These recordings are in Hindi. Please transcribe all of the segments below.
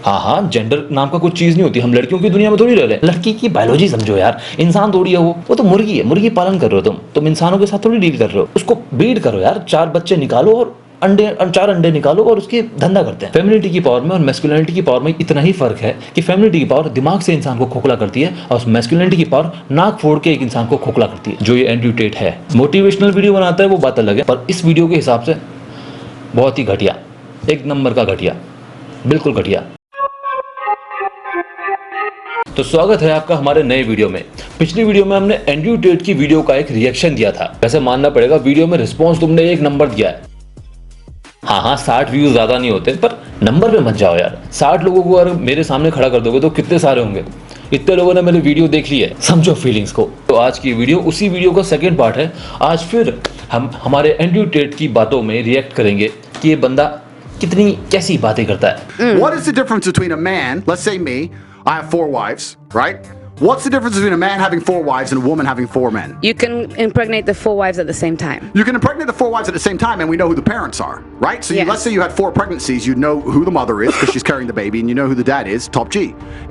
हाँ हाँ, जेंडर नाम का कुछ चीज नहीं होती। हम लड़कियों की दुनिया में थोड़ी रह रहे हैं। लड़की की बायोलॉजी समझो यार, इंसान थोड़ी है वो तो मुर्गी है। मुर्गी पालन कर रहे हो तुम इंसानों के साथ थोड़ी डील कर रहे हो। उसको ब्रीड करो यार, 4 बच्चे निकालो और 4 अंडे निकालो और उसकी धंधा करते हैं। फेमिनिटी की पावर में और मैस्कुलिनिटी की पावर में इतना ही फर्क है कि फेमिनिटी की पावर दिमाग से इंसान को खोखला करती है और मैस्कुलिनिटी की पावर नाक फोड़ के एक इंसान को खोखला करती है, जो ये एंड्रयू टेट है। मोटिवेशनल वीडियो बनाता है वो बात अलग है, पर इस वीडियो के हिसाब से बहुत ही घटिया, एक नंबर का घटिया, बिल्कुल घटिया। तो स्वागत है आपका हमारे नए वीडियो में। पिछली वीडियो में हमने एंड्रयू टेट की वीडियो का एक रिएक्शन दिया था। वैसे मानना पड़ेगा वीडियो में रिस्पांस तुमने 1 नंबर दिया है। हाँ 60 व्यूज ज्यादा नहीं होते, पर नंबर पे मत जाओ यार। 60 लोगों को अगर मेरे सामने खड़ा कर दोगे तो कितने सारे होंगे। इतने लोगों ने मेरी वीडियो देख ली है, समझो फीलिंग्स को। तो आज की वीडियो उसी वीडियो का सेकंड पार्ट है। आज फिर हम हमारे एंड्रयू टेट की बातों में रिएक्ट करेंगे कि ये बंदा कितनी कैसी बातें करता है। What is the difference between a man, let's say me, I have 4 wives, right? What's the difference between a man having 4 wives and a woman having 4 men? You can impregnate the 4 wives at the same time. You can impregnate the 4 wives at the same time, and we know who the parents are, right? So Yes. let's say you had 4 pregnancies, you know who the mother is because she's carrying the baby, and you know who the dad is, top G.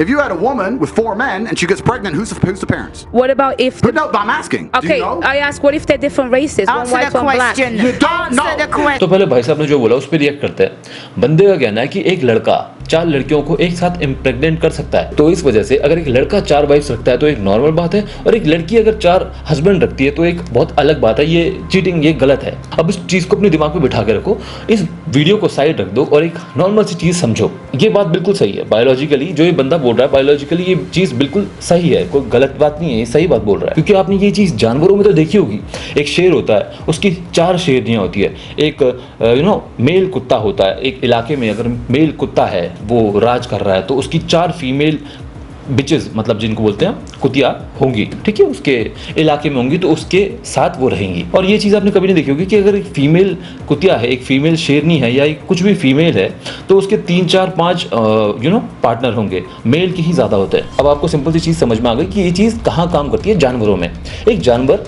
If you had a woman with 4 men and she gets pregnant, who's the parents? What about if? But no, I'm asking. Do Okay, you know? I ask. What if they're different races? One Answer white, the one black. question. You don't know. Answer the question. तो पहले भाई साहब ने जो बोला उस पर रिएक्ट करते हैं। बंदे का कहना है कि एक लड़का 4 लड़कियों को एक साथ इम्प्रेग्नेंट कर सकता है। तो इस वजह से अगर एक लड़का 4 वाइफ्स रखता है तो एक नॉर्मल बात है, और एक लड़की अगर 4 हस्बैंड रखती है तो एक बहुत अलग बात है। ये चीटिंग, ये गलत है। अब इस चीज को अपने दिमाग में बिठा के रखो, इस वीडियो को साइड रख दो और एक नॉर्मल सी चीज समझो। ये बात बिल्कुल सही है। बायोलॉजिकली जो ये बंदा बोल रहा है, बायोलॉजिकली ये चीज बिल्कुल सही है, कोई गलत बात नहीं है, ये सही बात बोल रहा है। क्योंकि आपने ये चीज जानवरों में तो देखी होगी। एक शेर होता है, उसकी 4 शेरनियां होती है। एक मेल कुत्ता होता है। एक इलाके में अगर मेल कुत्ता है वो राज कर रहा है तो उसकी 4 फीमेल बिचेस, मतलब जिनको बोलते हैं कुतिया, होंगी, ठीक है, उसके इलाके में होंगी, तो उसके साथ वो रहेंगी। और ये चीज़ आपने कभी नहीं देखी होगी कि अगर एक फीमेल कुतिया है, एक फीमेल शेरनी है, या एक कुछ भी फीमेल है, तो उसके 3 4 5 पार्टनर होंगे। मेल की ही ज़्यादा होते हैं। अब आपको सिंपल सी चीज़ समझ में आ गई कि ये चीज़ कहाँ काम करती है। जानवरों में एक जानवर,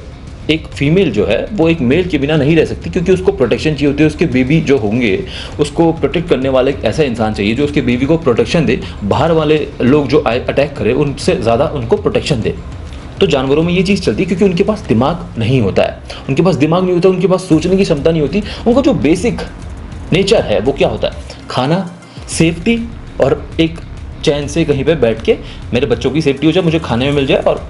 एक फीमेल जो है वो एक मेल के बिना नहीं रह सकती, क्योंकि उसको प्रोटेक्शन चाहिए होती है। उसके बेबी जो होंगे उसको प्रोटेक्ट करने वाला एक ऐसा इंसान चाहिए जो उसके बेबी को प्रोटेक्शन दे। बाहर वाले लोग जो अटैक करें उनसे ज़्यादा उनको प्रोटेक्शन दे। तो जानवरों में ये चीज़ चलती है क्योंकि उनके पास दिमाग नहीं होता है। उनके पास दिमाग नहीं होता, उनके पास सोचने की क्षमता नहीं होती। उनका जो बेसिक नेचर है वो क्या होता है? खाना, सेफ्टी, और एक चैन से कहीं पे बैठ के मेरे बच्चों की सेफ्टी हो जाए, मुझे खाने में मिल जाए, और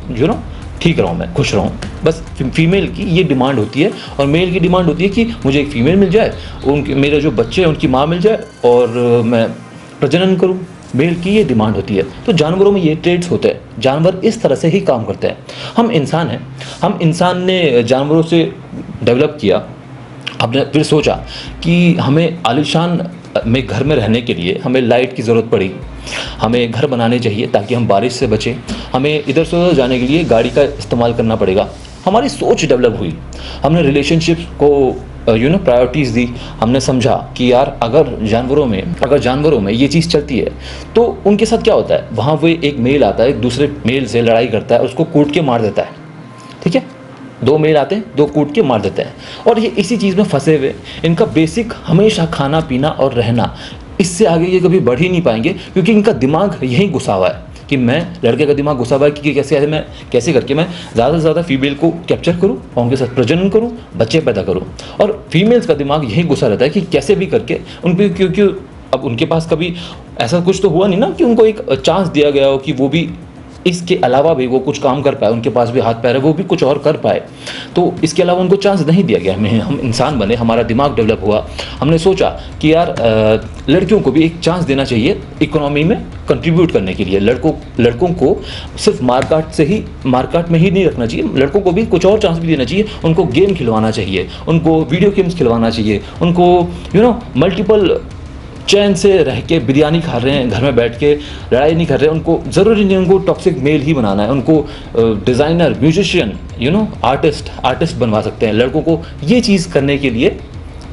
ठीक रहूँ, मैं खुश रहूँ। बस फीमेल की ये डिमांड होती है। और मेल की डिमांड होती है कि मुझे एक फीमेल मिल जाए, उनके मेरे जो बच्चे हैं उनकी माँ मिल जाए और मैं प्रजनन करूँ। मेल की ये डिमांड होती है। तो जानवरों में ये ट्रेड्स होते हैं। जानवर इस तरह से ही काम करते हैं। हम इंसान हैं, हम इंसान ने जानवरों से डेवलप किया। हमने फिर सोचा कि हमें आलीशान में घर में रहने के लिए हमें लाइट की ज़रूरत पड़ी, हमें घर बनाने चाहिए ताकि हम बारिश से बचें, हमें इधर से उधर जाने के लिए गाड़ी का इस्तेमाल करना पड़ेगा। हमारी सोच डेवलप हुई। हमने रिलेशनशिप्स को प्रायोरिटीज़ दी। हमने समझा कि यार अगर जानवरों में ये चीज़ चलती है तो उनके साथ क्या होता है, वहाँ वो एक मेल आता है, एक दूसरे मेल से लड़ाई करता है, उसको कूट के मार देता है, ठीक है। 2 मेल आते हैं, 2 कूट के मार देते हैं। और ये इसी चीज़ में फंसे हुए। इनका बेसिक हमेशा खाना पीना और रहना, इससे आगे ये कभी बढ़ ही नहीं पाएंगे, क्योंकि इनका दिमाग यहीं घुसा हुआ है कि मैं, लड़के का दिमाग घुसा हुआ है कि कैसे करके मैं ज़्यादा से ज़्यादा फीमेल को कैप्चर करूँ और उनके साथ प्रजनन करूँ, बच्चे पैदा करूँ। और फीमेल्स का दिमाग यहीं घुसा रहता है कि कैसे भी करके उन, क्योंकि अब उनके पास कभी ऐसा कुछ तो हुआ नहीं ना कि उनको एक चांस दिया गया हो कि वो भी इसके अलावा भी वो कुछ काम कर पाए, उनके पास भी हाथ पैर है, वो भी कुछ और कर पाए। तो इसके अलावा उनको चांस नहीं दिया गया। हम इंसान बने, हमारा दिमाग डेवलप हुआ। हमने सोचा कि यार लड़कियों को भी एक चांस देना चाहिए इकोनॉमी में कंट्रीब्यूट करने के लिए। लड़कों को सिर्फ मार्केट में ही नहीं रखना चाहिए, लड़कों को भी कुछ और चांस भी देना चाहिए। उनको गेम खिलवाना चाहिए, उनको वीडियो गेम्स खिलवाना चाहिए, उनको मल्टीपल चैन से रह के बिरयानी खा रहे हैं, घर में बैठ के लड़ाई नहीं कर रहे हैं। उनको ज़रूरी नहीं उनको टॉक्सिक मेल ही बनाना है। उनको डिज़ाइनर, म्यूजिशियन, आर्टिस्ट बनवा सकते हैं। लड़कों को ये चीज़ करने के लिए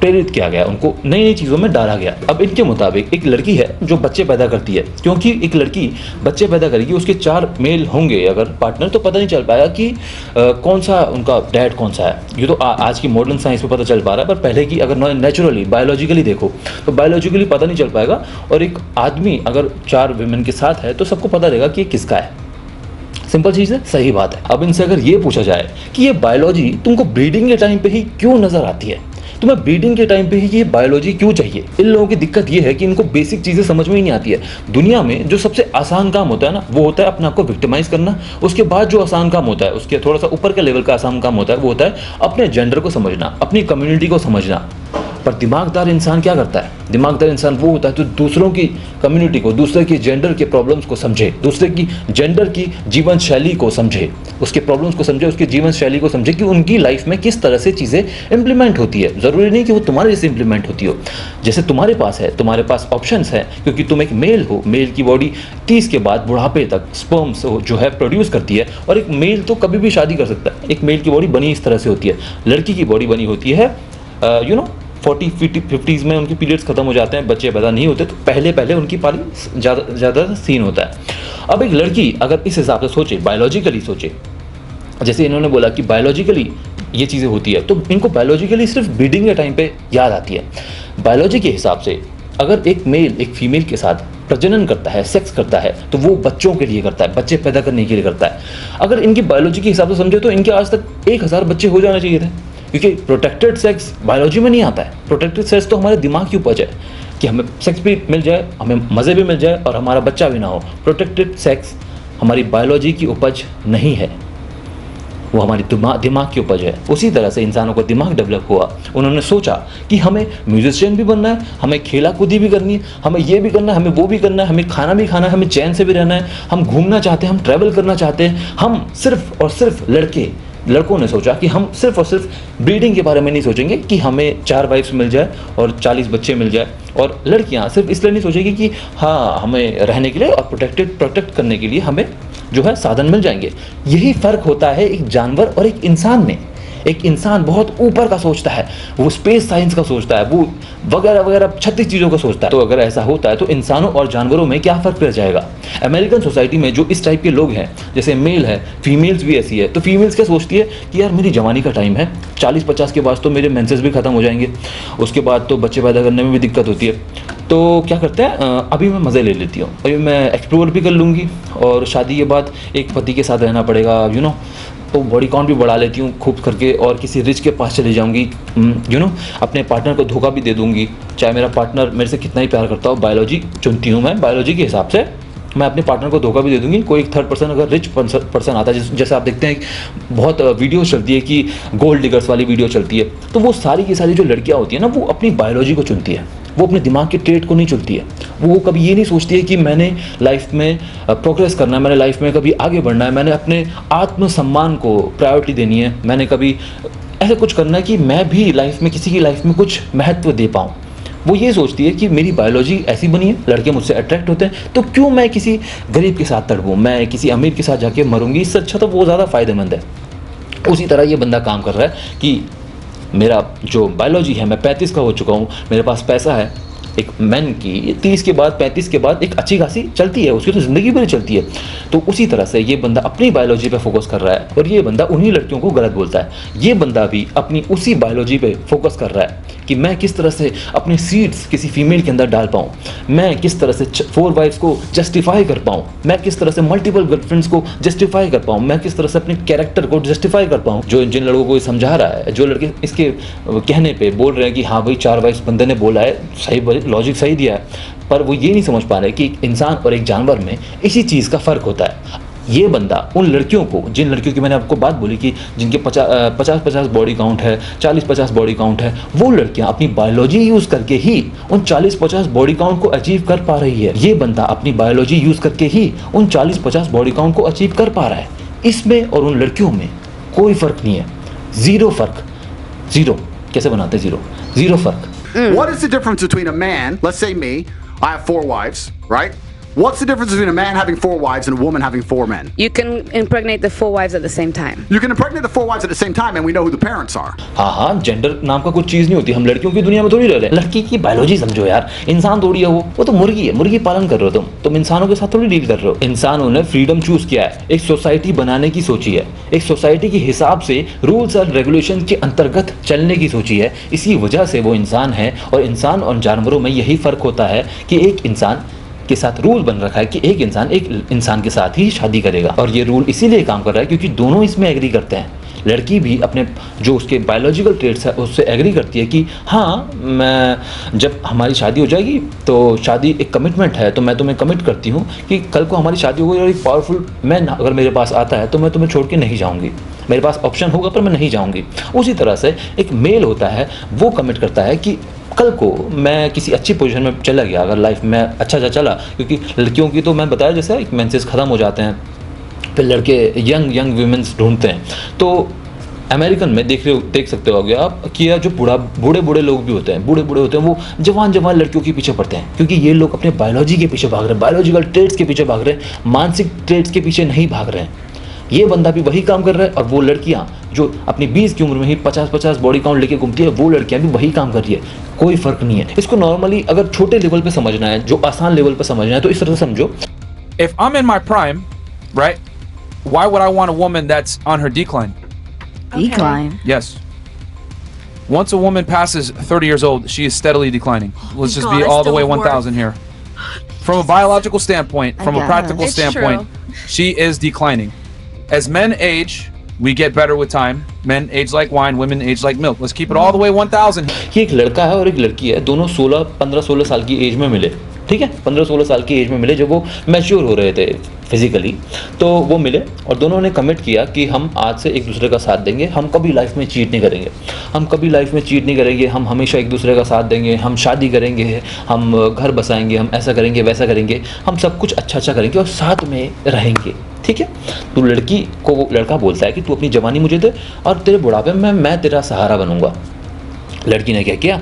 प्रेरित किया गया, उनको नई नई चीज़ों में डाला गया। अब इनके मुताबिक एक लड़की है जो बच्चे पैदा करती है, क्योंकि एक लड़की बच्चे पैदा करेगी, उसके 4 मेल होंगे अगर पार्टनर, तो पता नहीं चल पाएगा कि कौन सा उनका डैड कौन सा है। ये तो आज की मॉडर्न साइंस में पता चल पा रहा है, पर पहले की अगर नेचुरली बायोलॉजिकली देखो तो बायोलॉजिकली पता नहीं चल पाएगा। और एक आदमी अगर 4 विमेन के साथ है तो सबको पता रहेगा कि ये किसका है। सिंपल चीज़ है, सही बात है। अब इनसे अगर ये पूछा जाए कि ये बायोलॉजी तुमको ब्रीडिंग के टाइम पे ही क्यों नजर आती है, तुम्हें ब्रीडिंग के टाइम पे ही ये बायोलॉजी क्यों चाहिए, इन लोगों की दिक्कत ये है कि इनको बेसिक चीज़ें समझ में ही नहीं आती है। दुनिया में जो सबसे आसान काम होता है ना, वो होता है अपने आप को विक्टिमाइज करना। उसके बाद जो आसान काम होता है, उसके थोड़ा सा ऊपर के लेवल का आसान काम होता है, वो होता है अपने जेंडर को समझना, अपनी कम्युनिटी को समझना। पर दिमागदार इंसान क्या करता है? दिमागदार इंसान वो होता है जो दूसरों की कम्युनिटी को, दूसरे की जेंडर के प्रॉब्लम्स को समझे, दूसरे की जेंडर की जीवन शैली को समझे, उसके प्रॉब्लम्स को समझे, उसकी जीवन शैली को समझे कि उनकी लाइफ में किस तरह से चीज़ें इंप्लीमेंट होती है। ज़रूरी नहीं कि वो तुम्हारे जैसे इंप्लीमेंट होती हो। जैसे तुम्हारे पास है, तुम्हारे पास ऑप्शंस है, क्योंकि तुम एक मेल हो। मेल की बॉडी 30 के बाद बुढ़ापे तक स्पर्म्स जो है प्रोड्यूस करती है, और एक मेल तो कभी भी शादी कर सकता है। एक मेल की बॉडी बनी इस तरह से होती है। लड़की की बॉडी बनी होती है 40-50s में उनके पीरियड्स खत्म हो जाते हैं, बच्चे पैदा नहीं होते, तो पहले उनकी पाली ज़्यादा सीन होता है। अब एक लड़की अगर इस हिसाब से सोचे, बायोलॉजिकली सोचे, जैसे इन्होंने बोला कि बायोलॉजिकली ये चीज़ें होती है, तो इनको बायोलॉजिकली सिर्फ ब्रीडिंग के टाइम पे याद आती है। बायोलॉजी के हिसाब से अगर एक मेल एक फीमेल के साथ प्रजनन करता है, सेक्स करता है, तो वो बच्चों के लिए करता है, बच्चे पैदा करने के लिए करता है। अगर इनकी बायोलॉजी के हिसाब से समझे तो इनके आज तक 1000 बच्चे हो जाने चाहिए थे, क्योंकि प्रोटेक्टेड सेक्स बायोलॉजी में नहीं आता है। प्रोटेक्टेड सेक्स तो हमारे दिमाग की उपज है कि हमें सेक्स भी मिल जाए, हमें मज़े भी मिल जाए और हमारा बच्चा भी ना हो। प्रोटेक्टेड सेक्स हमारी बायोलॉजी की उपज नहीं है, वो हमारी दिमाग की उपज है। उसी तरह से इंसानों का दिमाग डेवलप हुआ। उन्होंने सोचा कि हमें म्यूजिशियन भी बनना है, हमें खेला कूदी भी करनी है, हमें ये भी करना है, हमें वो भी करना है, हमें खाना भी खाना है, हमें चैन से भी रहना है, हम घूमना चाहते हैं, हम ट्रैवल करना चाहते हैं। हम सिर्फ और सिर्फ लड़कों ने सोचा कि हम सिर्फ और सिर्फ ब्रीडिंग के बारे में नहीं सोचेंगे कि हमें 4 वाइफ्स मिल जाए और 40 बच्चे मिल जाए। और लड़कियां सिर्फ इसलिए नहीं सोचेगी कि हाँ हमें रहने के लिए और प्रोटेक्ट करने के लिए हमें जो है साधन मिल जाएंगे। यही फ़र्क होता है एक जानवर और एक इंसान में। एक इंसान बहुत ऊपर का सोचता है, वो स्पेस साइंस का सोचता है, वो वगैरह वगैरह 36 चीज़ों का सोचता है। तो अगर ऐसा होता है तो इंसानों और जानवरों में क्या फ़र्क रह जाएगा? अमेरिकन सोसाइटी में जो इस टाइप के लोग हैं, जैसे मेल है, फीमेल्स भी ऐसी है, तो फीमेल्स क्या सोचती है कि यार मेरी जवानी का टाइम है, 40-50 के बाद तो मेरे मेंसेस भी ख़त्म हो जाएंगे, उसके बाद तो बच्चे पैदा करने में भी दिक्कत होती है। तो क्या करते हैं, अभी मैं मज़े ले लेती हूँ, अभी मैं एक्सप्लोर भी कर लूँगी, और शादी के बाद एक पति के साथ रहना पड़ेगा, तो बॉडी काउंट भी बढ़ा लेती हूँ खूब करके, और किसी रिच के पास चली जाऊँगी, अपने पार्टनर को धोखा भी दे दूँगी, चाहे मेरा पार्टनर मेरे से कितना ही प्यार करता हो। बायोलॉजी चुनती हूँ मैं, बायोलॉजी के हिसाब से मैं अपने पार्टनर को धोखा भी दे दूँगी। कोई एक थर्ड पर्सन अगर रिच पर्सन आता है, जैसे आप देखते हैं बहुत वीडियो चलती है कि गोल्ड डिगर्स वाली वीडियो चलती है, तो वो सारी की सारी जो लड़कियाँ होती हैं ना, वो अपनी बायोलॉजी को चुनती है, वो अपने दिमाग के ट्रेट को नहीं चुनती है। वो कभी ये नहीं सोचती है कि मैंने लाइफ में प्रोग्रेस करना है, मैंने लाइफ में कभी आगे बढ़ना है, मैंने अपने आत्मसम्मान को प्रायोरिटी देनी है, मैंने कभी ऐसा कुछ करना है कि मैं भी लाइफ में किसी की लाइफ में कुछ महत्व दे पाऊँ। वो ये सोचती है कि मेरी बायोलॉजी ऐसी बनी है, लड़के मुझसे अट्रैक्ट होते हैं, तो क्यों मैं किसी गरीब के साथ तड़पूँ, मैं किसी अमीर के साथ जाके मरूंगी, इससे अच्छा तो वो ज़्यादा फ़ायदेमंद है। उसी तरह ये बंदा काम कर रहा है कि मेरा जो बायोलॉजी है, मैं 35 का हो चुका हूँ, मेरे पास पैसा है। एक मैन की 30 के बाद 35 के बाद एक अच्छी खासी चलती है, उसकी तो ज़िंदगी भर चलती है। तो उसी तरह से ये बंदा अपनी बायोलॉजी पे फोकस कर रहा है, और ये बंदा उन्हीं लड़कियों को गलत बोलता है। ये बंदा भी अपनी उसी बायोलॉजी पे फोकस कर रहा है कि मैं किस तरह से अपने सीड्स किसी फीमेल के अंदर डाल पाऊँ, मैं किस तरह से 4 वाइफ्स को जस्टिफाई कर पाऊँ, मैं किस तरह से मल्टीपल गर्लफ्रेंड्स को जस्टिफाई कर पाऊँ, मैं किस तरह से अपने कैरेक्टर को जस्टिफाई कर पाऊँ। जो जिन लड़कों को ये समझा रहा है, जो लड़के इसके कहने पे बोल रहे हैं कि हाँ भाई 4 वाइफ्स बंदे ने बोला है, सही लॉजिक सही दिया है, पर वो ये नहीं समझ पा रहे कि एक इंसान और एक जानवर में इसी चीज़ का फ़र्क होता है। ये बंदा उन लड़कियों को, जिन लड़कियों की मैंने आपको बात बोली कि जिनके 50-50 बॉडी काउंट है, 40-50 बॉडी काउंट है, वो लड़कियां अपनी बायोलॉजी यूज़ करके ही उन 40-50 बॉडी काउंट को अचीव कर पा रही है। ये बंदा अपनी बायोलॉजी यूज़ करके ही उन 40-50 बॉडी काउंट को अचीव कर पा रहा है। इसमें और उन लड़कियों में कोई फ़र्क नहीं है, ज़ीरो फ़र्क। ज़ीरो कैसे बनाते हैं? ज़ीरो फ़र्क। What is the difference between a man, let's say me, I have 4 wives, right? What's the difference between a man having 4 wives and a woman having 4 men? You can impregnate the 4 wives at the same time. You can impregnate the 4 wives at the same time, and we know who the parents are. हाँ हाँ, जेंडर नाम का कुछ चीज नहीं होती। हम लड़कियों की दुनिया में थोड़ी रह रहे हैं। लड़की की बायोलॉजी समझो यार, इंसान थोड़ी है वो तो मुर्गी है, मुर्गी पालन कर रहे हो तुम इंसानों के साथ थोड़ी डील कर रहे हो। इंसानों ने फ्रीडम चूज किया है, एक सोसाइटी बनाने की सोची है, एक सोसाइटी के हिसाब से रूल्स और रेगुलेशन के अंतर्गत चलने की सोची है। इसी वजह से वो इंसान है, और इंसान और जानवरों में यही फर्क होता है कि एक इंसान के साथ रूल बन रखा है कि एक इंसान के साथ ही शादी करेगा, और ये रूल इसीलिए काम कर रहा है क्योंकि दोनों इसमें एग्री करते हैं। लड़की भी अपने जो उसके बायोलॉजिकल ट्रेट्स है उससे एग्री करती है कि हाँ, मैं जब हमारी शादी हो जाएगी तो शादी एक कमिटमेंट है, तो मैं तुम्हें कमिट करती हूँ कि कल को हमारी शादी होगी और एक पावरफुल मैन अगर मेरे पास आता है तो मैं तुम्हें छोड़ के नहीं जाऊँगी, मेरे पास ऑप्शन होगा पर मैं नहीं जाऊँगी। उसी तरह से एक मेल होता है, वो कमिट करता है कि कल को मैं किसी अच्छी पोजीशन में चला गया, अगर लाइफ में अच्छा चला, क्योंकि लड़कियों की तो मैं बताया जैसे एक मेंसेस ख़त्म हो जाते हैं, फिर लड़के यंग वीमेंस ढूंढते हैं। तो अमेरिकन में देख सकते हो आप कि जो बूढ़े लोग भी होते हैं, बूढ़े होते हैं, वो जवान लड़कियों के पीछे पड़ते हैं, क्योंकि ये लोग अपने बायोलॉजी के पीछे भाग रहे हैं, बायोलॉजिकल ट्रेट्स के पीछे भाग रहे हैं, मानसिक ट्रेट्स के पीछे नहीं भाग रहे हैं। ये बंदा भी वही काम कर रहा है, और वो लड़कियां जो अपनी 20 की उम्र में ही 50 बॉडी काउंट लेके घूमती है, वो लड़कियां भी वही काम कर रही है। कोई फर्क नहीं है। इसको नॉर्मली अगर छोटे लेवल पे समझना है, जो आसान लेवल पे समझना है, तो इस तरह से समझो। If I'm in my prime, right, why would I want a woman that's on her decline? Decline. Yes. Once a woman passes 30 years old, she is steadily declining. Let's just God, be I all the still way work. 1000 here. From a biological standpoint, from a guess. practical It's standpoint, she is declining. As men age, we get better with time. Men age like wine, women age like milk. Let's keep it all the way 1000. कि एक लड़का है और एक लड़की है, दोनों 15-16 साल की एज में मिले, ठीक है, 15-16 साल की एज में मिले, जब वो मैच्योर हो रहे थे फिजिकली, तो वो मिले और दोनों ने कमिट किया कि हम आज से एक दूसरे का साथ देंगे, हम कभी लाइफ में चीट नहीं करेंगे, हम हमेशा एक दूसरे का साथ देंगे, हम शादी करेंगे, हम घर बसाएंगे, हम ऐसा करेंगे वैसा करेंगे, हम सब कुछ अच्छा करेंगे और साथ में रहेंगे, ठीक है। तो लड़की को लड़का बोलता है कि तू अपनी जवानी मुझे दे और तेरे बुढ़ापे में मैं तेरा सहारा बनूंगा। लड़की ने क्या किया?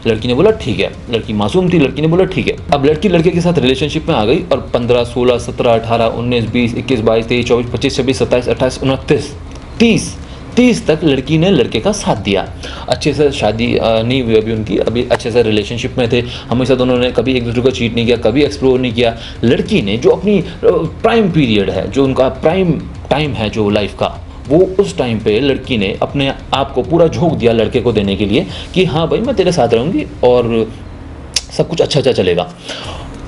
लड़की ने बोला ठीक है। लड़की मासूम थी, लड़की ने बोला ठीक है। अब लड़की लड़के के साथ रिलेशनशिप में आ गई और 15, 16, 17, 18, 19, 20, 21, 22, 23, 24, 25, 26, 27, 28, 29, 30 तक लड़की ने लड़के का साथ दिया। अच्छे से शादी नहीं हुई अभी उनकी, अभी अच्छे से रिलेशनशिप में थे, हमेशा दोनों ने कभी एक दूसरे को चीट नहीं किया, कभी एक्सप्लोर नहीं किया। लड़की ने जो अपनी प्राइम पीरियड है, जो उनका प्राइम टाइम है जो लाइफ का, वो उस टाइम पे लड़की ने अपने आप को पूरा झोंक दिया लड़के को देने के लिए कि हाँ भाई मैं तेरे साथ रहूँगी और सब कुछ अच्छा चलेगा।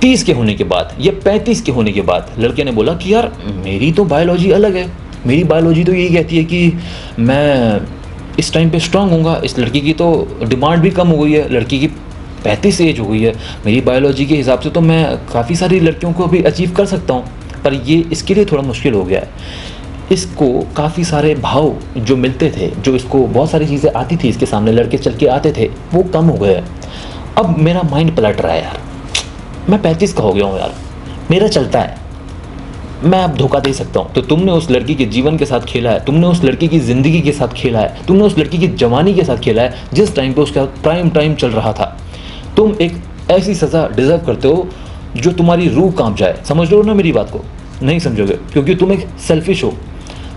30 के होने के बाद या 35 के होने के बाद लड़के ने बोला कि यार मेरी तो बायोलॉजी अलग है, मेरी बायोलॉजी तो यही कहती है कि मैं इस टाइम पे स्ट्रांग हूँगा। इस लड़की की तो डिमांड भी कम हो गई है, लड़की की 35 एज हो गई है, मेरी बायोलॉजी के हिसाब से तो मैं काफ़ी सारी लड़कियों को भी अचीव कर सकता हूँ, पर ये इसके लिए थोड़ा मुश्किल हो गया है। इसको काफ़ी सारे भाव जो मिलते थे, जो इसको बहुत सारी चीज़ें आती थी, इसके सामने लड़के चल के आते थे, वो कम हो गए। अब मेरा माइंड पलट रहा है यार, मैं 35 का हो गया हूँ यार, मेरा चलता है, मैं अब धोखा दे सकता हूँ। तो तुमने उस लड़की के जीवन के साथ खेला है, तुमने उस लड़की की ज़िंदगी के साथ खेला है, तुमने उस लड़की की जवानी के साथ खेला है जिस टाइम पे उसका प्राइम टाइम चल रहा था। तुम एक ऐसी सज़ा डिज़र्व करते हो जो तुम्हारी रूह कांप जाए। समझ लो ना मेरी बात को? नहीं समझोगे क्योंकि तुम एक सेल्फिश हो।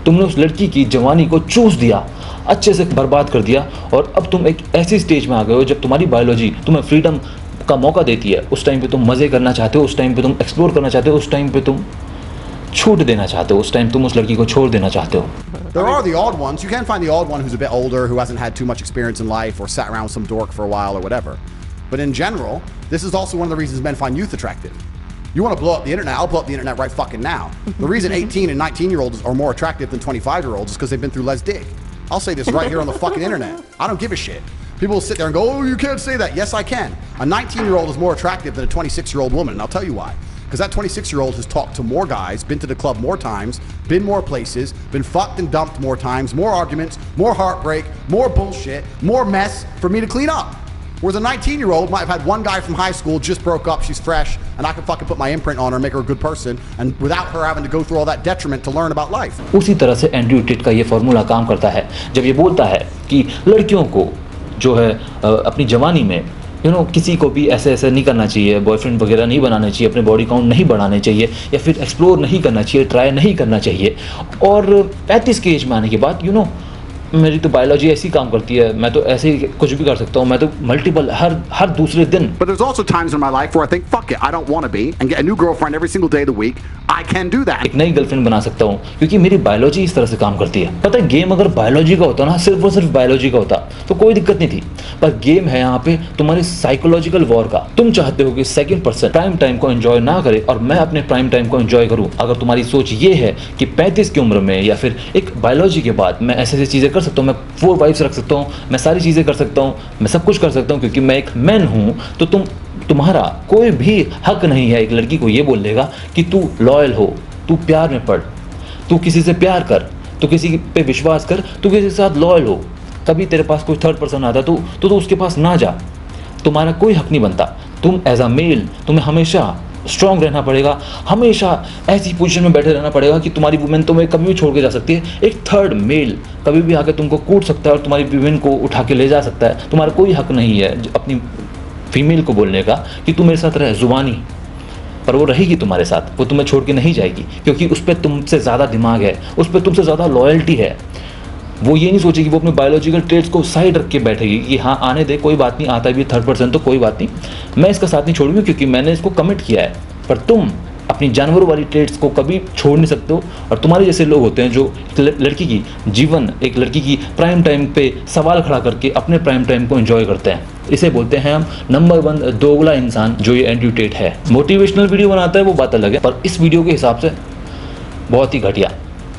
तुमने उस लड़की की जवानी को चूस दिया, अच्छे से बर्बाद कर दिया, और अब तुम एक ऐसी स्टेज में आ गए हो जब तुम्हारी बायोलॉजी तुम्हें फ्रीडम का मौका देती है। उस टाइम पे तुम मज़े करना चाहते हो, उस टाइम पे तुम एक्सप्लोर करना चाहते हो, उस टाइम पे तुम छूट देना चाहते हो, उस टाइम तुम उस लड़की को छोड़ देना चाहते हो। There are the odd ones. You can find the odd one who's a bit older, who hasn't had too much experience in life or sat around with some dork for a while or whatever. But in general, this is also one of the reasons men find youth attractive. You want to blow up the internet? I'll blow up the internet right fucking now. The reason 18 and 19-year-olds are more attractive than 25-year-olds is because they've been through less dick. I'll say this right here on the fucking internet. I don't give a shit. People will sit there and go, oh, you can't say that. Yes, I can. A 19-year-old is more attractive than a 26-year-old woman, and I'll tell you why. Because that 26-year-old has talked to more guys, been to the club more times, been more places, been fucked and dumped more times, more arguments, more heartbreak, more bullshit, more mess for me to clean up. Whereas a 19-year-old might have had one guy from high school, just broke up, she's fresh, and I can fucking put my imprint on her and make her a good person, and without her having to go through all that detriment to learn about life. उसी तरह से एंड्रयू टिट का ये फॉर्मूला काम करता है जब ये बोलता है कि लड़कियों को जो है अपनी जवानी में किसी को भी ऐसे ऐसे नहीं करना चाहिए, बॉयफ्रेंड वगैरह नहीं बनाना चाहिए, अपने बॉडी काउंट नहीं बढ़ाने चाहिए, या फिर एक्सप्लोर नहीं करना चाहिए, ट्राई नहीं करना चाहिए। और 35 की एज में आने के बाद मेरी तो बायोलॉजी ऐसी काम करती है, मैं तो ऐसे ही कुछ भी कर सकता हूँ, मैं तो मल्टीपल हर दूसरे दिन। But there's also times in my life where I think, fuck it, I don't want to be, and get a new girlfriend every single day of the week. I can do that. एक नई गर्लफ्रेंड बना सकता हूँ क्योंकि मेरी बायोलॉजी इस तरह से काम करती है। पता है, गेम अगर बायोलॉजी का होता ना, सिर्फ और सिर्फ बायोलॉजी का होता तो कोई दिक्कत नहीं थी, पर गेम है यहाँ पे तुम्हारे साइकोलॉजिकल वॉर का। तुम चाहते हो कि सेकंड पर्सन प्राइम टाइम को एंजॉय ना करे और मैं अपने प्राइम टाइम को एंजॉय करूँ। अगर तुम्हारी सोच ये है कि 35 की उम्र में या फिर एक बायोलॉजी के बाद मैं ऐसे ऐसी चीजें कर सकता हूँ, मैं 4 वाइफ्स रख सकता हूँ, मैं सारी चीजें कर सकता हूँ, मैं सब कुछ कर सकता हूँ क्योंकि मैं एक मैन हूँ, तो तुम्हारा कोई भी हक नहीं है एक लड़की को ये बोलने का कि तू लॉयल हो, तू प्यार में पड़, तू किसी से प्यार कर, तू किसी पे विश्वास कर, तू किसी के साथ लॉयल हो। कभी तेरे पास कोई थर्ड पर्सन आता तो उसके पास ना जा, तुम्हारा कोई हक नहीं बनता। तुम एज अ मेल तुम्हें हमेशा स्ट्रांग रहना पड़ेगा, हमेशा ऐसी पोजीशन में बैठे रहना पड़ेगा कि तुम्हारी वुमेन तुम्हें कभी भी छोड़ के जा सकती है। एक थर्ड मेल कभी भी आके तुमको कूट सकता है और तुम्हारी वुमेन को उठा के ले जा सकता है। तुम्हारा कोई हक नहीं है अपनी फीमेल को बोलने का कि तू मेरे साथ रह जुबानी, पर वो रहेगी तुम्हारे साथ, वो तुम्हें छोड़ के नहीं जाएगी क्योंकि उस पर तुमसे ज़्यादा दिमाग है, उस पर तुमसे ज़्यादा लॉयल्टी है। वो ये नहीं सोचेगी, वो अपने बायोलॉजिकल ट्रेड्स को साइड रख के बैठेगी कि हाँ आने दे, कोई बात नहीं, आता भी थर्ड पर्सन तो कोई बात नहीं, मैं इसका साथ नहीं छोड़ूंगी क्योंकि मैंने इसको कमिट किया है। पर तुम अपनी जानवरों वाली ट्रेड्स को कभी छोड़ नहीं सकते हो। और तुम्हारे जैसे लोग होते हैं जो लड़की की जीवन, एक लड़की की प्राइम टाइम पे सवाल खड़ा करके अपने प्राइम टाइम को एंजॉय करते हैं। इसे बोलते हैं हम नंबर 1 दोगला इंसान, जो ये एंड्रयू टेट है। मोटिवेशनल वीडियो बनाता है वो बात अलग है, पर इस वीडियो के हिसाब से बहुत ही घटिया,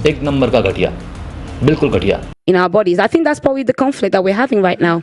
एक नंबर का घटिया, बिल्कुल घटिया। In our bodies. I think that's probably the conflict that we're having right now.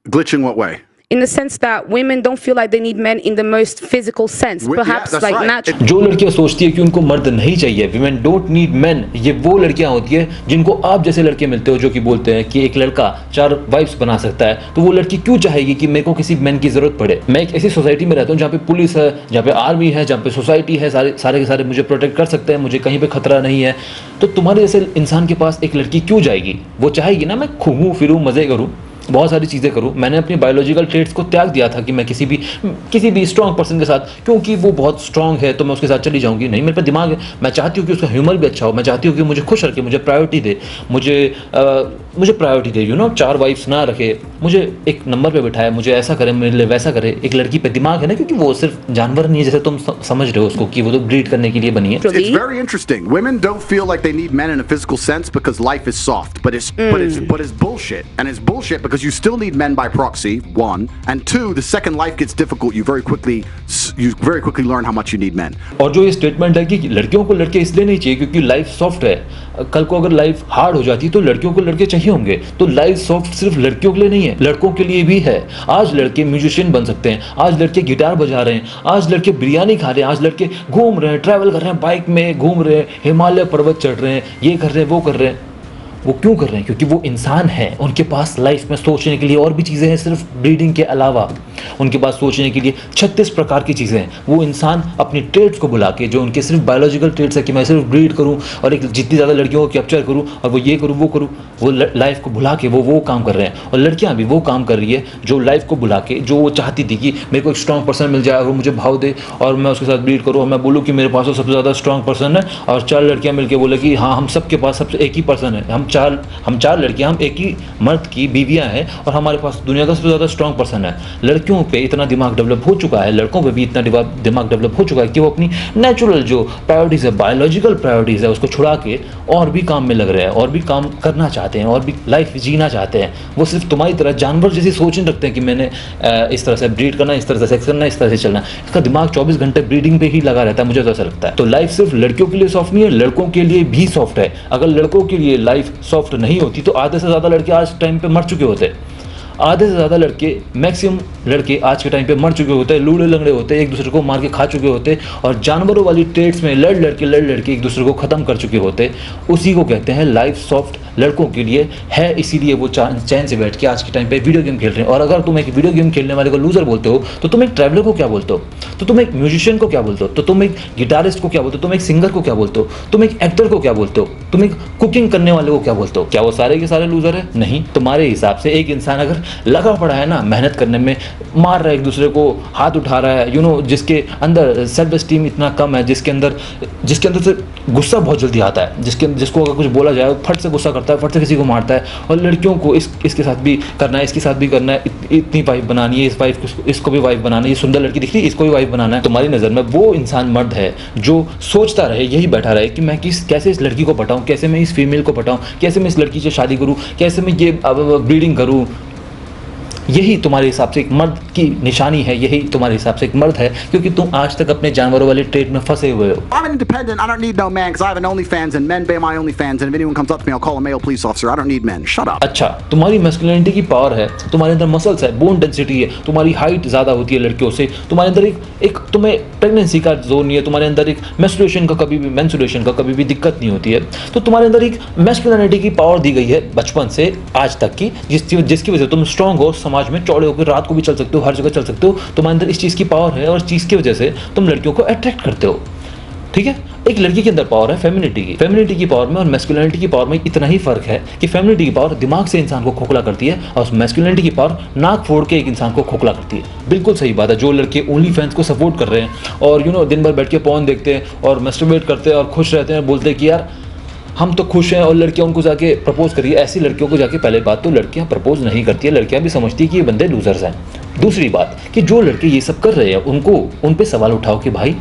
Glitching what way? In the sense that women don't feel like they need men in the most physical sense. Yeah, Perhaps that's like right. natural. जो लड़कियां सोचती है कि उनको मर्द नहीं चाहिए, women don't need men, ये वो लड़कियां होती है जिनको आप जैसे लड़के मिलते हो जो कि बोलते हैं कि एक लड़का 4 वाइफ्स बना सकता है, तो वो लड़की क्यों चाहेगी कि मेरे को किसी मैन की जरूरत पड़े। मैं एक ऐसी सोसाइटी में रहता हूँ जहाँ पे पुलिस है, जहाँ पे आर्मी है, जहाँ पे सोसाइटी है, सारे के सारे मुझे प्रोटेक्ट कर सकते हैं, मुझे कहीं पे खतरा नहीं है। तो तुम्हारे जैसे इंसान के पास एक लड़की क्यों जाएगी? वो चाहेगी ना मैं घूमूं फिरूं, मजे करूं, बहुत सारी चीज़ें करूं। मैंने अपनी बायोलॉजिकल ट्रेड्स को त्याग दिया था कि मैं किसी भी स्ट्रॉन्ग पर्सन के साथ, क्योंकि वो बहुत स्ट्रॉन्ग है तो मैं उसके साथ चली जाऊंगी। नहीं, मेरे पे दिमाग है, मैं चाहती हूँ कि उसका ह्यूमर भी अच्छा हो, मैं चाहती हूँ कि मुझे खुश रखे, मुझे प्रायोरिटी दे, मुझे प्रायोरिटी दे, 4 वाइफ्स ना रखे, मुझे एक नंबर पे बिठाए, मुझे ऐसा करे, मेरे लिए वैसा करे। एक लड़की पे दिमाग है ना, क्योंकि वो सिर्फ जानवर नहीं है जैसे तुम समझ रहे हो उसको कि वो तो ब्रीड करने के लिए बनी है। It's very interesting. Women don't feel like they need men in a physical sense because life is soft, but it's bullshit, and it's bullshit because you still need men by proxy. 1 and 2. The second life gets difficult, you very quickly learn how much you need men. और जो ये स्टेटमेंट है कि लड़कियों को लड़के इसलिए नहीं चाहिए क्योंकि लाइफ सॉफ्ट है, कल को अगर लाइफ हार्ड हो जाती तो लड़कियों को लड़के चाहिए होंगे। तो लाइफ सॉफ्ट सिर्फ लड़कियों के लिए नहीं है, लड़कों के लिए भी है। आज लड़के म्यूजिशियन बन सकते हैं, आज लड़के गिटार बजा रहे हैं, आज लड़के बिरयानी खा रहे हैं, आज लड़के घूम रहे हैं, ट्रैवल कर रहे हैं, बाइक में घूम रहे हैं, हिमालय पर्वत चढ़ रहे हैं, ये कर रहे हैं, वो कर रहे हैं। वो क्यों कर रहे हैं? क्योंकि वो इंसान हैं, उनके पास लाइफ में सोचने के लिए और भी चीज़ें हैं सिर्फ ब्रीडिंग के अलावा। उनके पास सोचने के लिए 36 प्रकार की चीज़ें हैं। वो इंसान अपनी ट्रेड्स को बुला के, जो उनके सिर्फ बायोलॉजिकल ट्रेड्स है कि मैं सिर्फ ब्रीड करूं और एक जितनी ज़्यादा लड़कियों को कैप्चर करूं और वो ये करूं वो करूं, वो लाइफ को भुला के वो काम कर रहे हैं। और लड़कियां भी वो काम कर रही है जो लाइफ को भुला के, जो वो चाहती थी कि मेरे को एक स्ट्रॉन्ग पर्सन मिल जाए और वो मुझे भाव दे और मैं उसके साथ ब्रीड करूँ और मैं बोलूँ कि मेरे पास तो सबसे ज़्यादा स्ट्रॉन्ग पर्सन है, और 4 लड़कियाँ मिलकर बोले कि हाँ हम सबके पास सबसे एक ही पर्सन है, हम चार लड़कियां, हम एक ही मर्द की बीवियां हैं और हमारे पास दुनिया का सबसे ज़्यादा स्ट्रॉन्ग पर्सन है। लड़कियों पे इतना दिमाग डेवलप हो चुका है, लड़कों पे भी इतना दिमाग डेवलप हो चुका है कि वो अपनी नेचुरल जो प्रायोरिटीज़ है, बायोलॉजिकल प्रायोरिटीज़ है, उसको छुड़ा के और भी काम में लग रहे हैं, और भी काम करना चाहते हैं, और भी लाइफ जीना चाहते हैं। वो सिर्फ तुम्हारी तरह जानवर जैसी सोच नहीं रखते हैं कि मैंने इस तरह से ब्रीड करना, इस तरह से सेक्स करना, इस तरह से चलना। इसका दिमाग 24 घंटे ब्रीडिंग पे ही लगा रहता है, मुझे तो ऐसा लगता है। तो लाइफ सिर्फ लड़कियों के लिए सॉफ्ट नहीं है, लड़कों के लिए भी सॉफ्ट है। अगर लड़कों के लिए लाइफ सॉफ्ट नहीं होती तो आधे से ज़्यादा लड़के आज टाइम पे मर चुके होते। आधे से ज़्यादा लड़के, मैक्सिमम लड़के आज के टाइम पे मर चुके होते, लूड़े लंगड़े होते, एक दूसरे को मार के खा चुके होते और जानवरों वाली ट्रेड्स में लड़ लड़के एक दूसरे को ख़त्म कर चुके होते। उसी को कहते हैं लाइफ सॉफ्ट लड़कों के लिए है, इसीलिए वो चैन से बैठ के आज के टाइम पे वीडियो गेम खेल रहे हैं। और अगर तुम एक वीडियो गेम खेलने वाले को लूजर बोलते हो तो तुम एक ट्रैवलर को क्या बोलते हो? तो तुम एक म्यूजिशियन को क्या बोलते हो? तो तुम एक गिटारिस्ट को क्या बोलते हो? तुम एक सिंगर को क्या बोलते हो? तुम एक एक्टर को क्या बोलते हो? तुम एक कुकिंग करने वाले को क्या बोलते हो? क्या वो सारे के सारे लूजर है? नहीं। तुम्हारे हिसाब से एक इंसान अगर लगा पड़ा है ना मेहनत करने में, मार रहा है एक दूसरे को, हाथ उठा रहा है, जिसके अंदर सेल्फ एस्टीम इतना कम है, जिसके अंदर से गुस्सा बहुत जल्दी आता है, जिसको अगर कुछ बोला जाए फट से गुस्सा करता है, फट से किसी को मारता है। और लड़कियों को इसके साथ भी करना है, इसके साथ भी करना है, इतनी वाइफ बनानी है, इसको भी वाइफ बनाना है, ये सुंदर लड़की दिख रही है इसको भी वाइफ बनाना है। तुम्हारी नज़र में वो इंसान मर्द है जो सोचता रहे, यही बैठा रहे कि मैं कैसे इस लड़की को पटाऊं, कैसे मैं इस फीमेल को पटाऊं, कैसे मैं इस लड़की से शादी करूं, कैसे मैं ये ब्रीडिंग करूं। यही तुम्हारे हिसाब से एक मर्द की निशानी है, यही तुम्हारे हिसाब से एक मर्द है, क्योंकि तुम आज तक अपने जानवरों वाले ट्रेड में फंसे हुए हो। I'm an independent. I don't need no man because I have an OnlyFans and men pay my OnlyFans. And if anyone comes up to me, I'll call a male police officer. I don't need men. Shut up. अच्छा, तुम्हारी मैस्कुलिनिटी की पावर है, तुम्हारे अंदर मसल्स है, बोन डेंसिटी है, तुम्हारी हाइट ज़्यादा होती है लड़कियों से, तुम्हारे अंदर एक तुम्हें प्रेगनेंसी का जोन नहीं है, तुम्हारे अंदर एक मेंस्ट्रुएशन का कभी भी दिक्कत नहीं होती है। तो तुम्हारे अंदर एक मैस्कुलिनिटी की पावर दी गई है बचपन से आज तक की, जिसकी वजह से तुम स्ट्रांग हो, समाज में चौड़े होकर रात को भी चल सकते हो, हर जगह चल सकते हो। तुम्हारे अंदर इस चीज़ की पावर है और इस चीज़ की वजह से तुम लड़कियों को अट्रैक्ट करते हो। ठीक है, एक लड़की के अंदर पावर है फेमिनिटी की पावर में और मैस्कुलिनिटी की पावर में इतना ही फर्क है कि फेमिनिटी की पावर दिमाग से इंसान को खोखला करती है और मैस्कुलिनिटी की पावर नाक फोड़ के एक इंसान को खोखला करती है। बिल्कुल सही बात है। जो लड़के ओनली फैंस को सपोर्ट कर रहे हैं और दिन भर बैठ के पॉर्न देखते हैं और मैस्टरबेट करते हैं और खुश रहते हैं, बोलते हैं कि यार हम तो खुश हैं, और लड़कियां उनको जाके प्रपोज करिए, ऐसी लड़कियों को जाके पहले बात तो लड़कियां प्रपोज नहीं करती है, लड़कियां भी समझती है कि ये बंदे लूजर्स हैं। दूसरी बात कि जो लड़के ये सब कर रहे हैं उन पे सवाल उठाओ कि भाई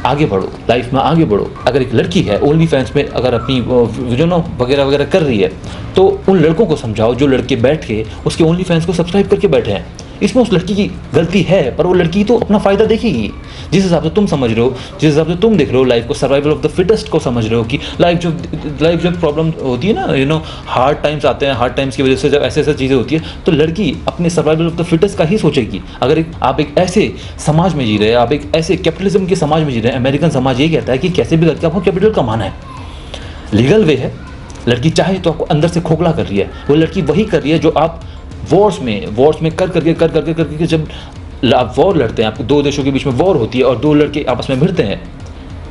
आगे बढ़ो, लाइफ में आगे बढ़ो। अगर एक लड़की है ओनली फैंस में अगर अपनी वगैरह कर रही है तो उन लड़कों को समझाओ जो लड़के बैठ के उसके ओनली फैंस को सब्सक्राइब करके बैठे हैं। इसमें उस लड़की की गलती है, पर वो लड़की तो अपना फ़ायदा देखेगी। जिस हिसाब से तुम समझ रहे हो, जिस हिसाब से तुम देख रहे हो लाइफ को, सर्वाइवल ऑफ द फिटेस्ट को समझ रहे हो कि लाइफ जब प्रॉब्लम होती है ना, हार्ड टाइम्स आते हैं, हार्ड टाइम्स की वजह से जब ऐसे चीज़ें होती है तो लड़की अपने सर्वाइवल ऑफ द फिटेस्ट का ही सोचेगी। अगर आप एक ऐसे समाज में जी रहे हैं, आप एक ऐसे कैपिटलिज्म के समाज में जी रहे हैं, अमेरिकन समाज ये कहता है कि कैसे भी करके आपको कैपिटल कमाना है, लीगल वे है। लड़की चाहे तो आपको अंदर से खोखला कर रही है, वो लड़की वही कर रही है जो आप वॉर्स में कर करके जब आप वॉर लड़ते हैं, आपको दो देशों के बीच में वॉर होती है और दो लड़के आपस में भिड़ते हैं,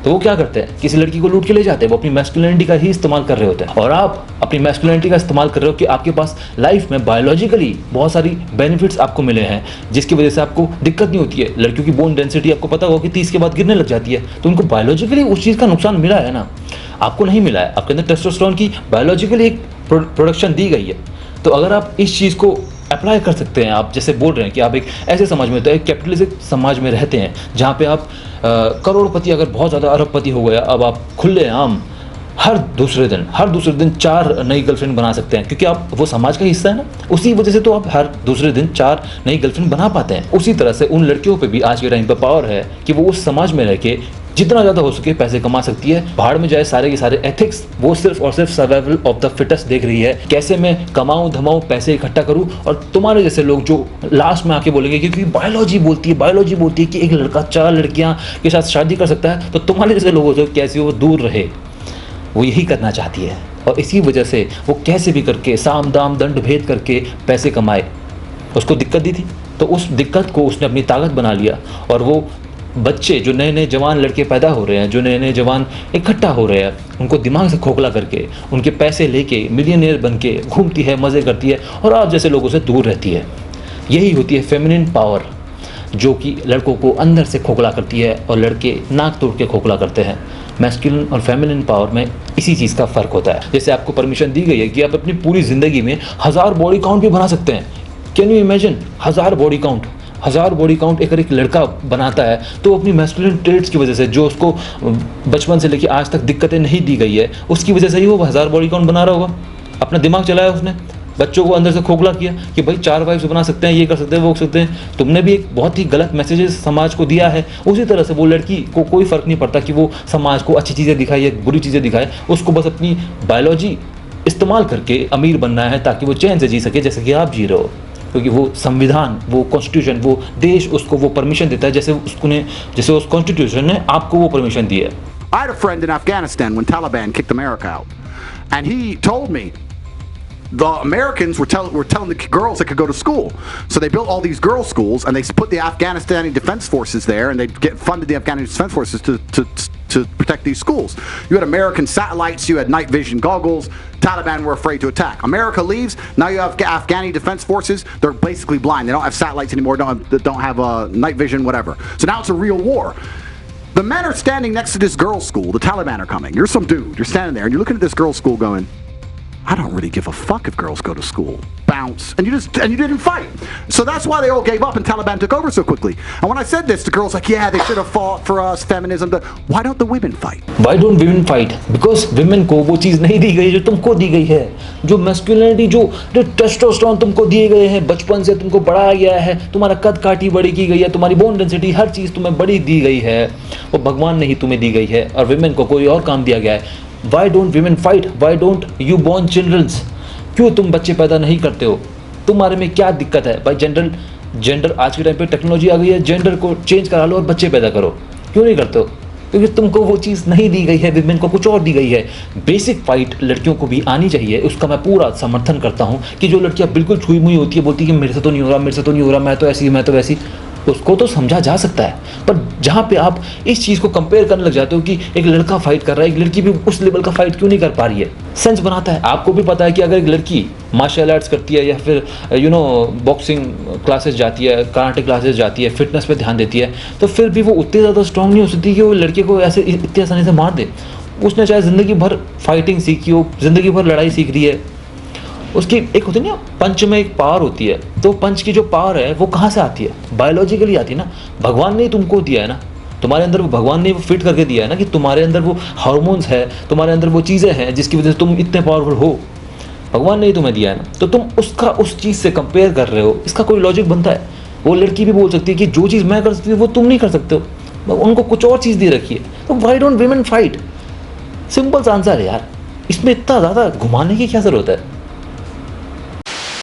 तो वो क्या करते हैं, किसी लड़की को लूट के ले जाते हैं। वो अपनी मैस्कुलिनिटी का ही इस्तेमाल कर रहे होते हैं और आप अपनी मैस्कुलिनिटी का इस्तेमाल कर रहे हो कि आपके पास लाइफ में बायोलॉजिकली बहुत सारी बेनिफिट्स आपको मिले हैं, जिसकी वजह से आपको दिक्कत नहीं होती है। लड़कियों की बोन डेंसिटी आपको पता होगा कि 30 के बाद गिरने लग जाती है, तो उनको बायोलॉजिकली उस चीज़ का नुकसान मिला है ना, आपको नहीं मिला है। आपके अंदर टेस्टोस्टेरोन की बायोलॉजिकली एक प्रोडक्शन दी गई है। तो अगर आप इस चीज़ को अप्लाई कर सकते हैं, आप जैसे बोल रहे हैं कि आप एक ऐसे समाज में, तो एक कैपिटलिस्टिक समाज में रहते हैं जहाँ पे आप करोड़पति अगर बहुत ज़्यादा अरबपति हो गया, अब आप खुलेआम हर दूसरे दिन 4 नई गर्लफ्रेंड बना सकते हैं, क्योंकि आप वो समाज का हिस्सा है ना। उसी वजह से तो आप हर दूसरे दिन 4 नई गर्लफ्रेंड बना पाते हैं। उसी तरह से उन लड़कियों पे भी आज के टाइम पे पावर है कि वो उस समाज में रह के जितना ज़्यादा हो सके पैसे कमा सकती है। भाड़ में जाए सारे के सारे एथिक्स, वो सिर्फ और सिर्फ सर्वाइवल ऑफ द फिटेस्ट देख रही है, कैसे मैं कमाऊं धमाऊं, पैसे इकट्ठा करूं। और तुम्हारे जैसे लोग जो लास्ट में आके बोलेंगे, क्योंकि बायोलॉजी बोलती है कि एक लड़का 4 लड़कियां के साथ शादी कर सकता है, तो तुम्हारे जैसे लोगों से कैसे वो दूर रहे, वो यही करना चाहती है। और इसी वजह से वो कैसे भी करके साम दाम दंड भेद करके पैसे कमाए। उसको दिक्कत दी थी तो उस दिक्कत को उसने अपनी ताकत बना लिया। और वो बच्चे जो नए जवान लड़के पैदा हो रहे हैं, जो नए जवान इकट्ठा हो रहे हैं, उनको दिमाग से खोखला करके उनके पैसे लेके मिलियनियर बन के घूमती है, मज़े करती है और आप जैसे लोगों से दूर रहती है। यही होती है फेमिनिन पावर, जो कि लड़कों को अंदर से खोखला करती है और लड़के नाक तोड़ के खोखला करते हैं। मैस्कुलिन और फेमिनिन पावर में इसी चीज़ का फ़र्क होता है। जैसे आपको परमिशन दी गई है कि आप अपनी पूरी ज़िंदगी में 1000 बॉडी काउंट भी बना सकते हैं। Can you imagine 1000 body count? 1000 body count अगर एक लड़का बनाता है तो अपनी मैस्कुलिन ट्रेड्स की वजह से, जो उसको बचपन से लेकर आज तक दिक्कतें नहीं दी गई है, उसकी वजह से ही वो 1000 बॉडी काउंट बना रहा होगा। अपना दिमाग चलाया उसने, बच्चों को अंदर से खोखला किया कि भाई 4 वाइफ्स बना सकते हैं, ये कर सकते हैं, वो कर सकते हैं। तुमने भी एक बहुत ही गलत मैसेजेस समाज को दिया है। उसी तरह से वो लड़की को कोई फ़र्क नहीं पड़ता कि वो समाज को अच्छी चीज़ें दिखाए या बुरी चीज़ें दिखाए, उसको बस अपनी बायोलॉजी इस्तेमाल करके अमीर बनना है ताकि वो चैन से जी सके, जैसे कि आप जी रहे हो। क्योंकि वो संविधान, वो कॉन्स्टिट्यूशन, वो देश उसको वो परमिशन देता है, जैसे उस कॉन्स्टिट्यूशन ने आपको वो परमिशन दी है। I had a friend in Afghanistan when Taliban kicked America out, and he told me the Americans were telling the girls they could go to school, so they built all these girls' schools, and they put the Afghanistani defense forces there, and they funded the Afghanistani defense forces to to protect these schools. You had American satellites, you had night vision goggles. Taliban were afraid to attack. America leaves. Now you have Afghani defense forces. They're basically blind. They don't have satellites anymore. Don't have night vision, whatever. So now it's a real war. The men are standing next to this girls' school. The Taliban are coming. You're some dude. You're standing there and you're looking at this girls' school going, I don't really give a fuck if girls go to school. Bounce. And you didn't fight. So that's why they all gave up and Taliban took over so quickly. And when I said this, the girls like, yeah, they should have fought for us, feminism. Why don't the women fight? Why don't women fight? Because women को वो चीज़ नहीं दी गई जो तुमको दी गई है, जो मैस्कुलिनिटी, जो टेस्टोस्टेरोन तुमको दिए गए हैं, बचपन से तुमको बढ़ाया गया है, तुम्हारा कद काठी बड़ी की गई है, तुम्हारी बोन डेंसिटी, हर चीज़ तुम्हें बड़ी दी गई है, वो भगवान ने ही तुम्हें दी गई है, और women को कोई और काम दिया गया है. Why don't women fight? Why don't you born children? क्यों तुम बच्चे पैदा नहीं करते हो? तुम्हारे में क्या दिक्कत है भाई? जेंडर आज के टाइम पे टेक्नोलॉजी आ गई है, जेंडर को चेंज करा लो और बच्चे पैदा करो. क्यों नहीं करते हो? क्योंकि तुमको वो चीज़ नहीं दी गई है, विमेन को कुछ और दी गई है. बेसिक फाइट लड़कियों को भी आनी चाहिए, उसका मैं पूरा समर्थन करता हूँ. कि जो लड़कियाँ बिल्कुल छुई मुई होती है, बोलती है कि मेरे से तो नहीं हो रहा, मेरे से तो नहीं हो रहा, मैं तो ऐसी, मैं तो वैसी, उसको तो समझा जा सकता है. पर जहाँ पे आप इस चीज़ को कंपेयर करने लग जाते हो कि एक लड़का फाइट कर रहा है, एक लड़की भी उस लेवल का फाइट क्यों नहीं कर पा रही है, सेंस बनाता है. आपको भी पता है कि अगर एक लड़की मार्शल आर्ट्स करती है या फिर बॉक्सिंग क्लासेस जाती है, कराटे क्लासेस जाती है, फिटनेस पे ध्यान देती है, तो फिर भी वो उतनी ज़्यादा स्ट्रांग नहीं हो सकती कि वो लड़के को ऐसे इतनी आसानी से मार दे. उसने चाहे ज़िंदगी भर फाइटिंग सीखी हो, ज़िंदगी भर लड़ाई सीख रही है, उसकी एक होती है ना, पंच में एक पावर होती है, तो पंच की जो पावर है वो कहाँ से आती है? बायोलॉजिकली आती है ना. भगवान ने ही तुमको दिया है ना, तुम्हारे अंदर वो भगवान ने वो फिट करके दिया है ना, कि तुम्हारे अंदर वो हार्मोन्स है, तुम्हारे अंदर वो चीज़ें हैं जिसकी वजह से तुम इतने पावरफुल हो. भगवान ने ही तुम्हें दिया है ना, तो तुम उसका उस चीज़ से कंपेयर कर रहे हो, इसका कोई लॉजिक बनता है? वो लड़की भी बोल सकती है कि जो चीज़ मैं कर सकती हूँ वो तुम नहीं कर सकते हो, उनको कुछ और चीज़ दे रखी है. तो why don't women fight? Simple सा आंसर है यार, इसमें इतना ज़्यादा घुमाने की क्या ज़रूरत है?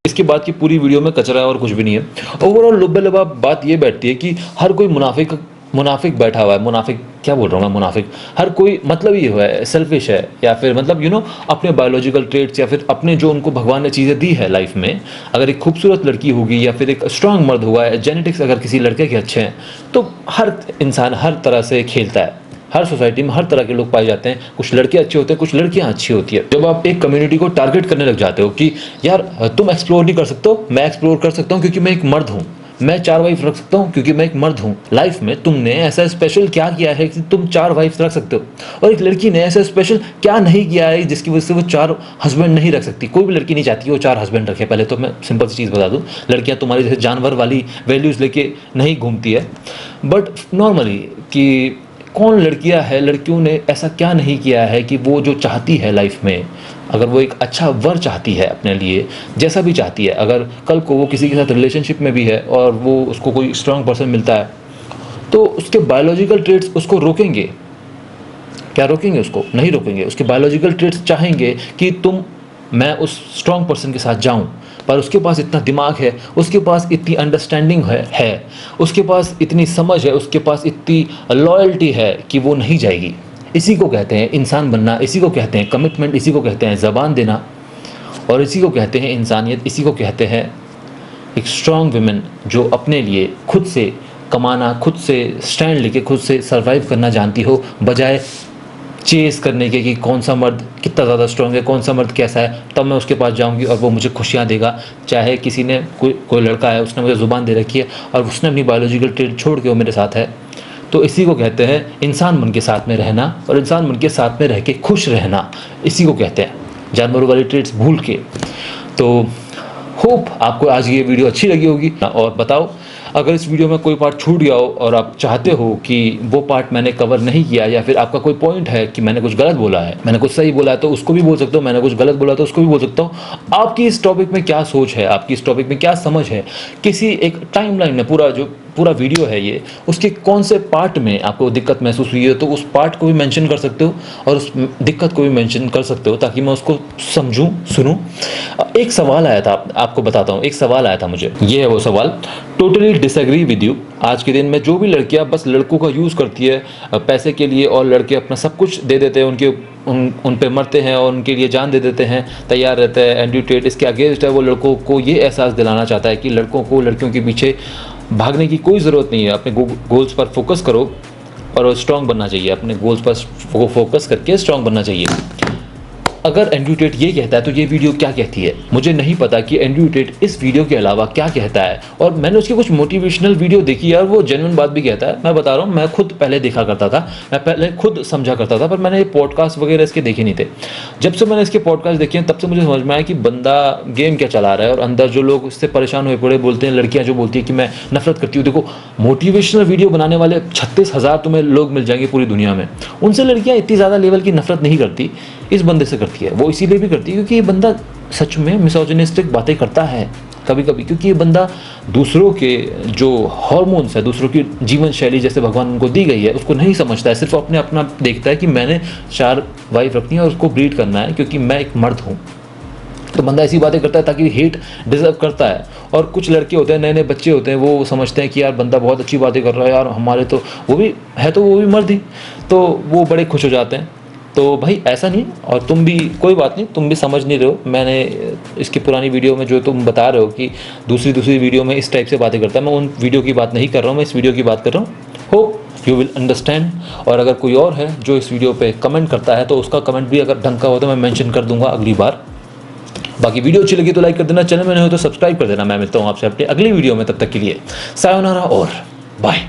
इसके बाद की पूरी वीडियो में कचरा है और कुछ भी नहीं है. ओवरऑल लुब्बे बात ये बैठती है कि हर कोई मुनाफिक बैठा हुआ है. मुनाफिक क्या बोल रहा हूँ मैं? मुनाफिक हर कोई, मतलब ये हुआ है सेल्फिश है, या फिर मतलब अपने बायोलॉजिकल ट्रेट्स या फिर अपने जो उनको भगवान ने चीज़ें दी है लाइफ में. अगर एक खूबसूरत लड़की होगी या फिर एक स्ट्रांग मर्द हुआ है, जेनेटिक्स अगर किसी लड़के के अच्छे हैं, तो हर इंसान हर तरह से खेलता है. हर सोसाइटी में हर तरह के लोग पाए जाते हैं. कुछ लड़के अच्छे होते हैं, कुछ लड़कियां अच्छी होती है. जब आप एक कम्युनिटी को टारगेट करने लग जाते हो कि यार तुम एक्सप्लोर नहीं कर सकते हो, मैं एक्सप्लोर कर सकता हूँ क्योंकि मैं एक मर्द हूँ, मैं 4 वाइफ रख सकता हूँ क्योंकि मैं एक मर्द हूँ. लाइफ में तुमने ऐसा स्पेशल क्या किया है कि तुम 4 वाइफ रख सकते हो, और एक लड़की ने ऐसा स्पेशल क्या नहीं किया है जिसकी वजह से वो 4 हस्बैंड नहीं रख सकती. कोई भी लड़की नहीं चाहती वो 4 हस्बैंड रखे. पहले तो मैं सिंपल सी चीज़ बता दूँ, लड़कियाँ तुम्हारी जैसे जानवर वाली वैल्यूज़ लेके नहीं घूमती है. बट नॉर्मली कि कौन लड़कियों ने ऐसा क्या नहीं किया है कि वो जो चाहती है लाइफ में, अगर वो एक अच्छा वर चाहती है अपने लिए, जैसा भी चाहती है, अगर कल को वो किसी के साथ रिलेशनशिप में भी है और वो उसको कोई स्ट्रांग पर्सन मिलता है, तो उसके बायोलॉजिकल ट्रेट्स उसको रोकेंगे क्या? रोकेंगे उसको? नहीं रोकेंगे. उसके बायोलॉजिकल ट्रेट्स चाहेंगे कि मैं उस स्ट्रांग पर्सन के साथ जाऊं, पर उसके पास इतना दिमाग है, उसके पास इतनी अंडरस्टैंडिंग है, उसके पास इतनी समझ है, उसके पास इतनी लॉयल्टी है कि वो नहीं जाएगी. इसी को कहते हैं इंसान बनना, इसी को कहते हैं कमिटमेंट, इसी को कहते हैं ज़बान देना, और इसी को कहते हैं इंसानियत, इसी को कहते हैं एक स्ट्रांग विमेन जो अपने लिए खुद से कमाना, खुद से स्टैंड लेके खुद से सर्वाइव करना जानती हो, बजाय चेस करने के कि कौन सा मर्द कितना ज़्यादा स्ट्रॉन्ग है, कौन सा मर्द कैसा है, तब मैं उसके पास जाऊंगी और वो मुझे खुशियाँ देगा. चाहे किसी ने कोई लड़का है, उसने मुझे ज़ुबान दे रखी है और उसने अपनी बायोलॉजिकल ट्रेट छोड़ के वो मेरे साथ है, तो इसी को कहते हैं इंसान बन के साथ में रहना, और इंसान बन के साथ में रह के खुश रहना, इसी को कहते हैं, जानवरों वाली ट्रेट्स भूल के. तो होप आपको आज ये वीडियो अच्छी लगी होगी, और बताओ अगर इस वीडियो में कोई पार्ट छूट गया हो और आप चाहते हो कि वो पार्ट मैंने कवर नहीं किया, या फिर आपका कोई पॉइंट है कि मैंने कुछ गलत बोला है, मैंने कुछ सही बोला है, तो उसको भी बोल सकते हो. मैंने कुछ गलत बोला तो उसको भी बोल सकता हूँ. आपकी इस टॉपिक में क्या सोच है, आपकी इस टॉपिक में क्या समझ है, किसी एक टाइमलाइन में पूरा वीडियो है ये, उसके कौन से पार्ट में आपको दिक्कत महसूस हुई है, तो उस पार्ट को भी मेंशन कर सकते हो और उस दिक्कत को भी मेंशन कर सकते हो, ताकि मैं उसको समझूं, सुनूं. एक सवाल आया था, आपको बताता हूँ. एक सवाल आया था मुझे, ये है वो सवाल. Totally disagree with you. आज के दिन में जो भी लड़कियां बस लड़कों का यूज़ करती है पैसे के लिए, और लड़के अपना सब कुछ दे देते हैं, उन पे मरते हैं और उनके लिए जान दे देते हैं, तैयार रहते हैं, एंड्रयू टेट इसके अगेंस्ट है. वो लड़कों को ये एहसास दिलाना चाहता है कि लड़कों को लड़कियों के पीछे भागने की कोई ज़रूरत नहीं है, अपने गोल्स पर फोकस करो, और स्ट्रांग बनना चाहिए, अपने गोल्स पर फोकस करके स्ट्रांग बनना चाहिए। अगर एंड्रयू टेट ये कहता है तो ये वीडियो क्या कहती है? मुझे नहीं पता कि एंड्रयू टेट इस वीडियो के अलावा क्या कहता है, और मैंने उसकी कुछ मोटिवेशनल वीडियो देखी यार, वो जेन्युइन बात भी कहता है। मैं बता रहा हूँ, मैं खुद पहले देखा करता था, मैं पहले खुद समझा करता था, पर मैंने पॉडकास्ट वगैरह इसके देखे नहीं थे। जब से मैंने इसके पॉडकास्ट देखे हैं तब से मुझे समझ में आया कि बंदा गेम क्या चला रहा है, और अंदर जो लोग उससे परेशान हुए पड़े बोलते हैं, लड़कियाँ जो बोलती है कि मैं नफरत करती हूँ। देखो, मोटिवेशनल वीडियो बनाने वाले 36,000 तुम्हें लोग मिल जाएंगे पूरी दुनिया में, उनसे लड़कियाँ इतनी ज़्यादा लेवल की नफरत नहीं करती, इस बंदे से करती है। वो इसीलिए भी करती है क्योंकि ये बंदा सच में मिसोजिनिस्टिक बातें करता है कभी कभी, क्योंकि ये बंदा दूसरों के जो हार्मोन्स है, दूसरों की जीवन शैली जैसे भगवान उनको दी गई है, उसको नहीं समझता है। सिर्फ अपने अपना देखता है कि मैंने 4 वाइफ रखनी है और उसको ब्रीड करना है क्योंकि मैं एक मर्द हूँ। तो बंदा ऐसी बातें करता है ताकि हेट डिजर्व करता है। और कुछ लड़के होते हैं, नए नए बच्चे होते हैं, वो समझते हैं कि यार बंदा बहुत अच्छी बातें कर रहा है यार, हमारे तो वो भी है, तो वो भी मर्द ही, तो वो बड़े खुश हो जाते हैं। तो भाई ऐसा नहीं, और तुम भी कोई बात नहीं, तुम भी समझ नहीं रहे हो। मैंने इसकी पुरानी वीडियो में जो तुम बता रहे हो कि दूसरी वीडियो में इस टाइप से बातें करता है, मैं उन वीडियो की बात नहीं कर रहा हूँ, मैं इस वीडियो की बात कर रहा हूँ। Hope you will understand. और अगर कोई और है जो इस वीडियो पे कमेंट करता है तो उसका कमेंट भी अगर ढंग का हो तो मैं मेंशन कर दूंगा अगली बार। बाकी वीडियो अच्छी लगी तो लाइक कर देना, चैनल में नहीं हो तो सब्सक्राइब कर देना। मैं मिलता हूँ आपसे अपनी अगली वीडियो में, तब तक के लिए सायोनारा और बाय।